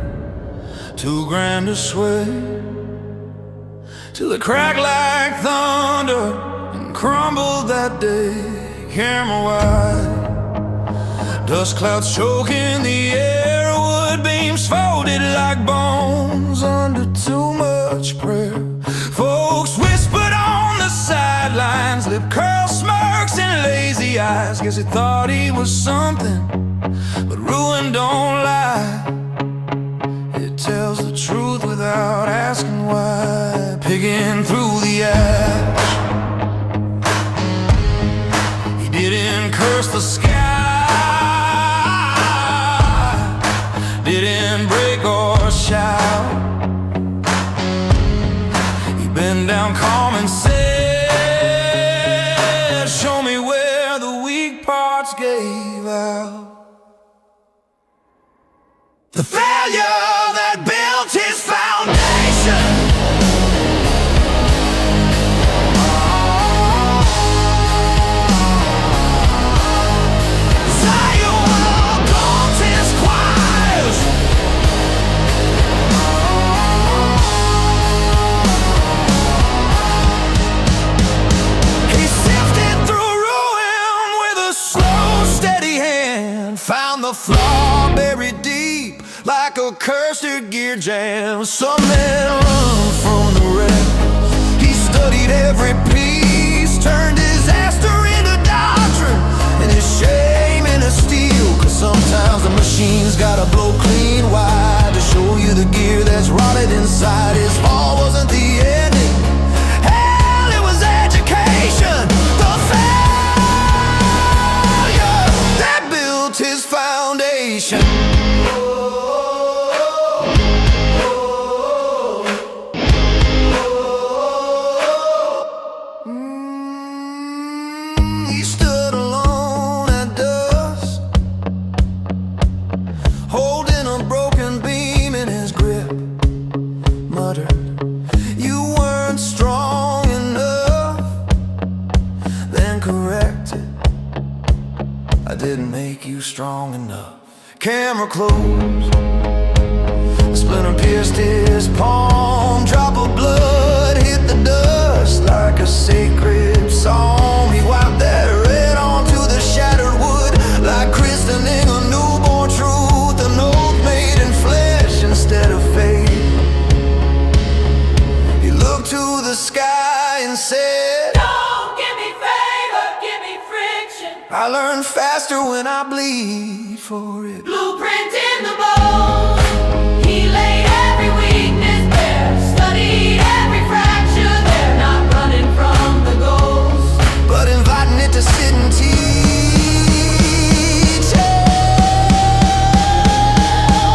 too grand to sway, till it cracked like thunder and crumbled that day. Camera wide, dust clouds choking the air, wood beams folded like bones under too much prayer. Folks whispered on the sidelines, lip curl smirks and lazy eyes. Guess he thought he was something, but ruin don't lie. The failure that built his foundation. Found the flaw buried deep, like a cursed gear jam. Some men run from the rest. He studied every piece, turned disaster into doctrine, and his shame into steel. Cause sometimes the machine's gotta blow clean wide to show you the gear that's rotted inside. His fall wasn't the ending, hell, it was education. The his foundation. He stood alone at dusk, holding a broken beam in his grip, muttered, "You weren't strong enough," then corrected, "I didn't make you strong enough." Camera closed, a splinter pierced his palm. Drop of blood hit the dust like a sacred psalm. He wiped that red onto the shattered wood, like christening a newborn truth, an oath made in flesh instead of faith. He looked to the sky and said, "Don't give me favor, give me friction. I learn faster when I bleed for it." Blueprint in the bones. He laid every weakness bare, studied every fracture there, not running from the ghost, but inviting it to sit and teach.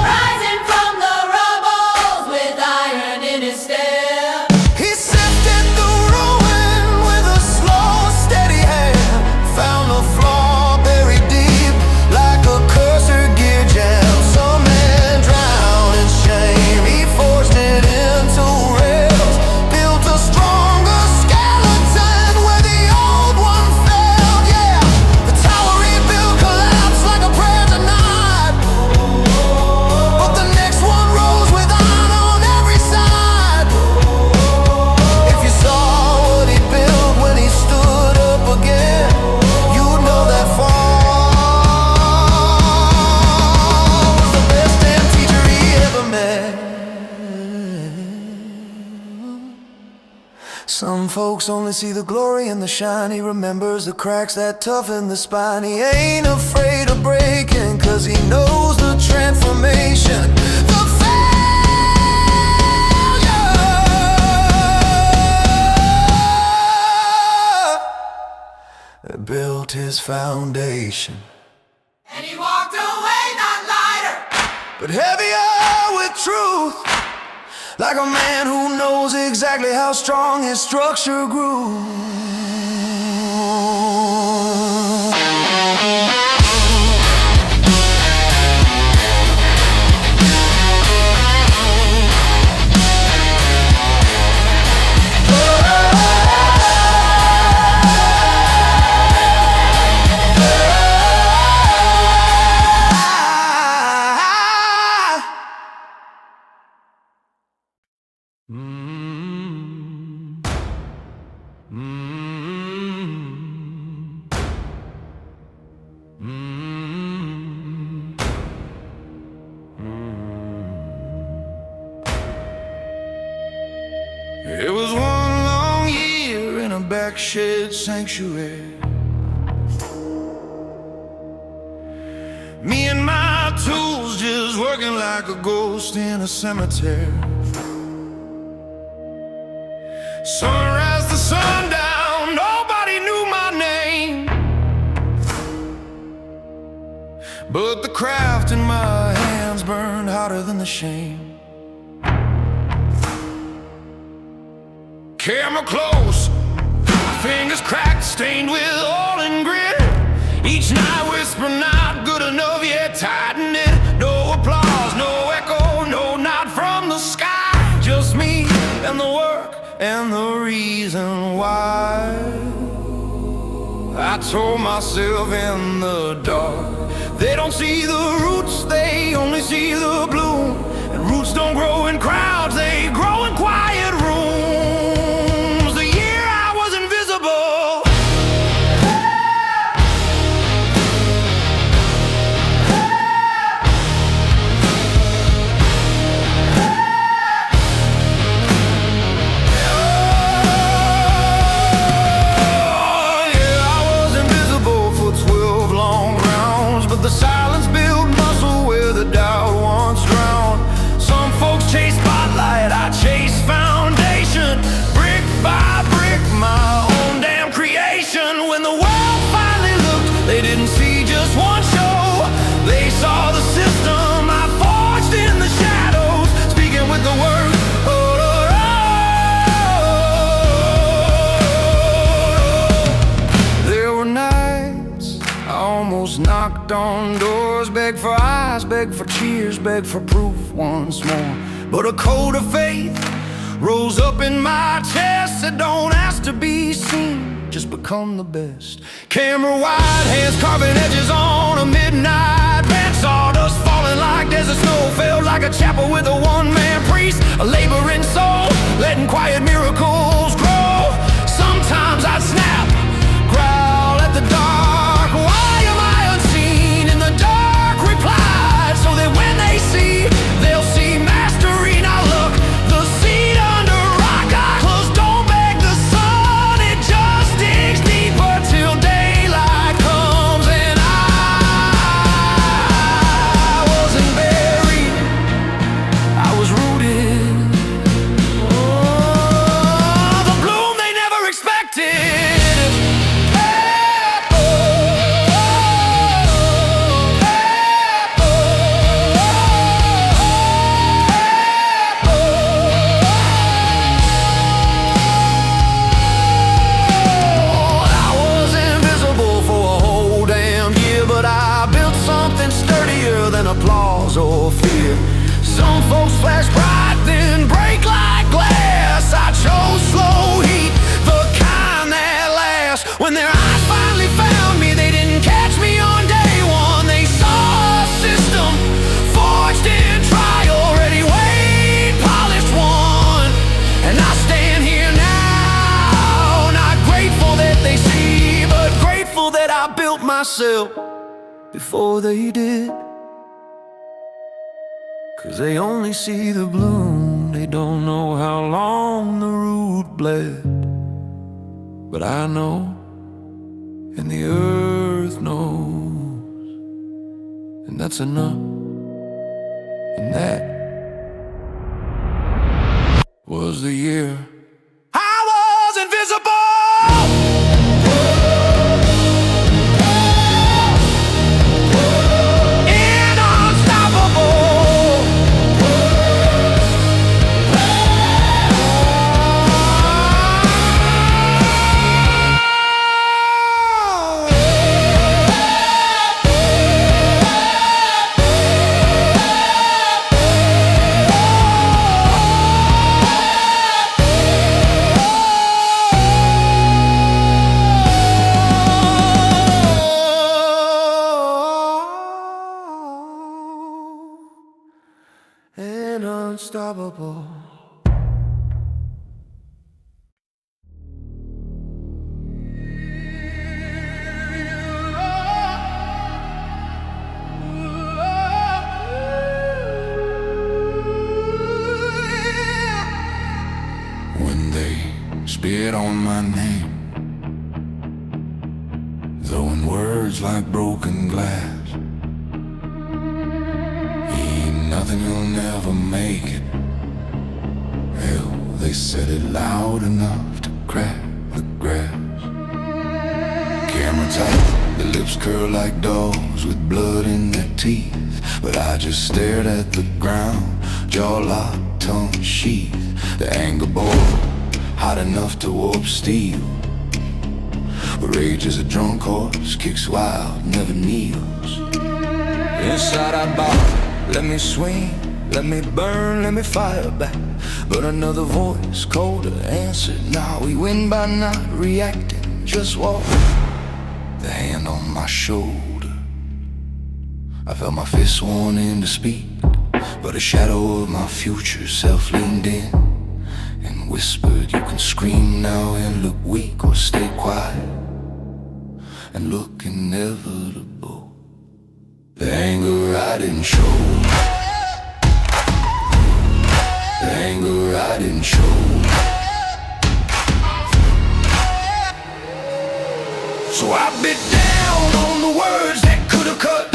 rising from the rubbles with iron in his step. He sifted the ruin with a slow, steady hand, found the flaw buried deep, like a cursor gear jam. Some men drown in shame. He forced it into rails, built a stronger skeleton where the old one failed. Yeah, the tower he built collapsed like a prayer denied, but the next one rose with honor on every side. If you saw what he built when he stood up again, you'd know that fall was the best damn teacher he ever met. Some folks only see the glory and the shine. He remembers the cracks that toughen the spine. He ain't afraid of breaking, cause he knows the transformation. The failure that built his foundation. And he walked away not lighter, But heavier with truth, like a man who knows exactly how strong his structure grew. It was one long year in a backshed sanctuary. Me and my tools just working like a ghost in a cemetery. Sunrise to sundown, nobody knew my name, but the craft in my hands burned hotter than the shame. Camera close, fingers cracked, stained with oil and grit. Each night whisper, not good enough yet, tighten it. No applause, no reason why. I told myself in the dark, they don't see the roots, they only see the bloom. And roots don't grow in crowds, they grow in quiet rooms. The year I was invisible, the silence built muscle where the doubt once drowned. Some folks chase spotlight, I chase foundation. Brick by brick, my own damn creation. When the world finally looked, they didn't see just one show. They saw the system I forged in the shadows, speaking with the word. There were nights I almost knocked on doors, begged for eyes, begged for cheers, begged for proof once more. But a code of faith rose up in my chest, said don't ask to be seen, just become the best. Camera wide, hands carving edges on a midnight bench. Sawdust falling like desert snow, felt like a chapel with a one-man priest. A laboring soul, letting quiet miracles grow. Sometimes I'd snap, growl at the dark. Why am I unseen? In the dark replied, so that when they see, they'll see mastery. Now look, the seed under rock I close, don't beg the sun. It just digs deeper till daylight comes. And I wasn't buried, I was rooted. Oh, the bloom they never expected. Applause or fear. Some folks flash bright, then break like glass. I chose slow heat, the kind that lasts. When their eyes finally found me, they didn't catch me on day one. They saw a system forged in trial, ready, weighed, polished one. And I stand here now, not grateful that they see, but grateful that I built myself before they did. 'Cause they only see the bloom, they don't know how long the root bled. But I know, and the earth knows, and that's enough. And that was the year I was invisible. And unstoppable. When they spit on my name, throwing words like broken glass. Nothing, you'll never make it. Hell, they said it loud enough to crack the grass. Camera tight, the lips curl like dogs with blood in their teeth. But I just stared at the ground, jaw locked, tongue sheathed. The anger boiled, hot enough to warp steel. But rage is a drunk horse, kicks wild, never kneels. Inside I bow, let me swing, Let me burn, let me fire back. But another voice, colder, answered, nah, we win by not reacting. Just walk. The hand on my shoulder, I felt my fist wanting to speak, but a shadow of my future self leaned in and whispered, you can scream now and look weak, or stay quiet and look inevitable. The anger I didn't show, the anger I didn't show. So I bit down on the words that could have cut.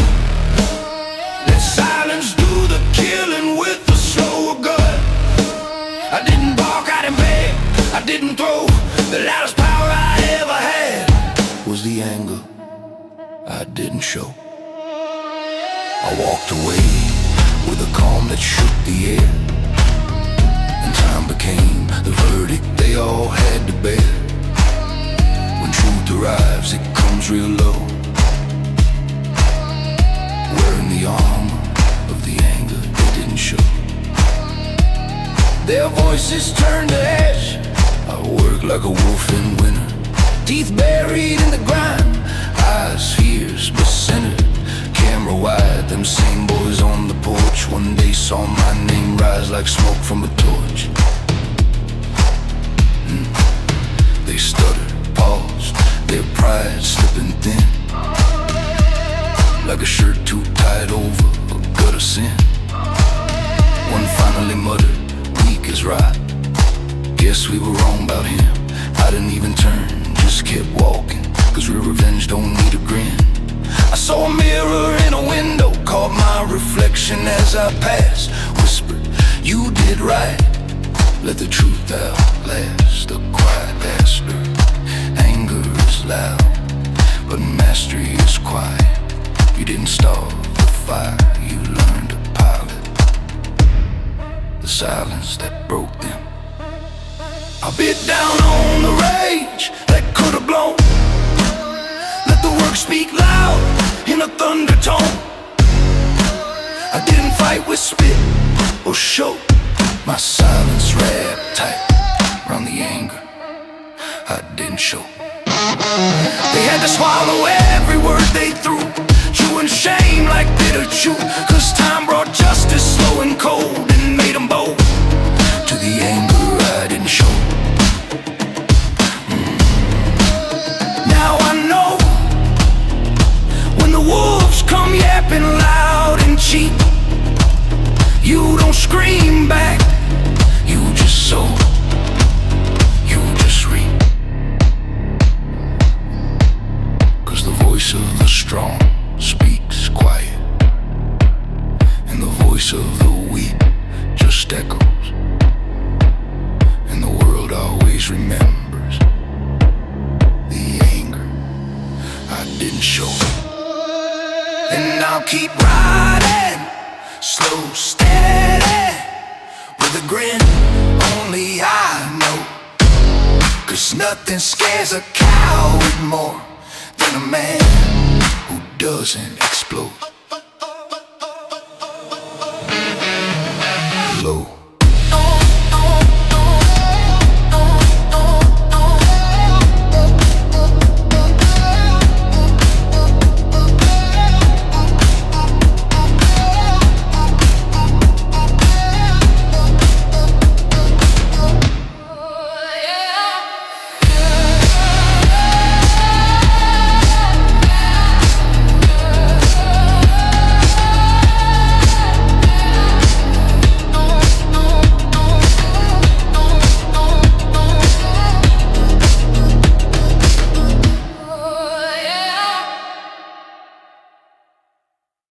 Let silence do the killing with a slower gut. I didn't bark, I didn't beg, I didn't throw. The loudest power I ever had was the anger I didn't show. I walked away with a calm that shook the air, and time became the verdict they all had to bear. When truth arrives, it comes real low, wearing the armor of the anger they didn't show. Their voices turned to ash. I work like a wolf in winter, teeth buried in the grind, eyes fierce but centered. Camera wide, them same boys on the porch one day saw my name rise like smoke from a torch. They stuttered, paused, their pride slipping thin, like a shirt too tight over a gut of sin. One finally muttered, weak as rock, guess we were wrong about him. I didn't even turn, just kept walking, cause real revenge don't need a grin. I saw a mirror in a window, caught my reflection as I passed, whispered, you did right, let the truth outlast. A quiet master, anger is loud, but mastery is quiet. You didn't start the fire, you learned to pilot the silence that broke them. I bit down on the rage that could have blown. Let the work speak loud in a thunder tone. I didn't fight with spit or show. My silence wrapped tight around the anger I didn't show. They had to swallow every word they threw, chewing shame like bitter chew. Cause time brought justice slow and cold and made them bold to the anger I didn't show. Now I know when the wolves come yapping loud and cheap, you don't scream back, you just sow, you just reap. Cause the voice of the strong speaks quiet, and the voice of the weak just echoes, and the world always remembers the anger I didn't show. And I'll keep riding, slow, steady, with a grin only I know. Cause nothing scares a coward more than a man who doesn't explode.